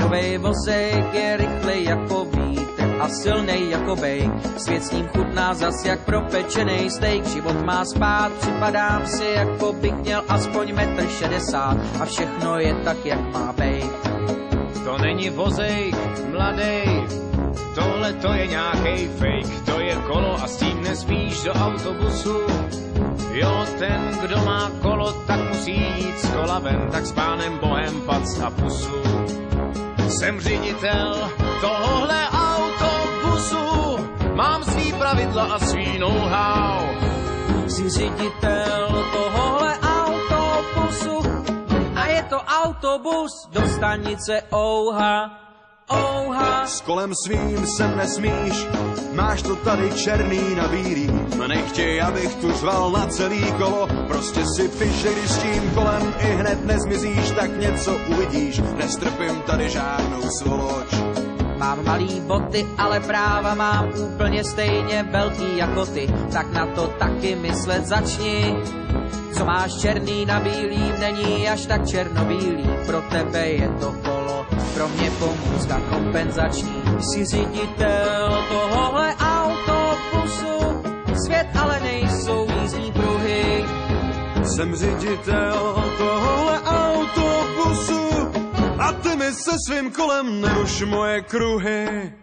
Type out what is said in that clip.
Novej vozejk je rychlej jako vítr a silnej jako bejk. Svět s ním chutná zas jak propečenej steak. Život má spát, připadám si, jako bych měl aspoň 1,60 m a všechno je tak, jak má bejt. To není vozejk, mladej, tohle to je nějakej fake. To je kolo a s tím nesmíš do autobusu. Jo, ten, kdo má kolo, tak musí jít z kola ven, tak s pánem Bohem pac a pusu. Jsem ředitel tohle autobusu, mám svý pravidla a svý know-how. Jsi ředitel tohohle autobusu a je to autobus do stanice Ouha. Ouha. S kolem svým sem nesmíš, máš to tady černý na bílý. Nechtěj, abych tu řval na celý kolo, prostě si piš, že když tím kolem i hned nezmizíš, tak něco uvidíš, nestrpím tady žádnou svoloč. Mám malý boty, ale práva mám úplně stejně velký jako ty, tak na to taky myslet začni. Co máš černý na bílým, není až tak černobílý, pro tebe je to kolo, pro mě pomůcka kompenzační. Jsi ředitel tohohle autobusu, svět ale nejsou jízdní pruhy. Jsem ředitel tohohle autobusu a ty mi se svým kolem neruš moje kruhy.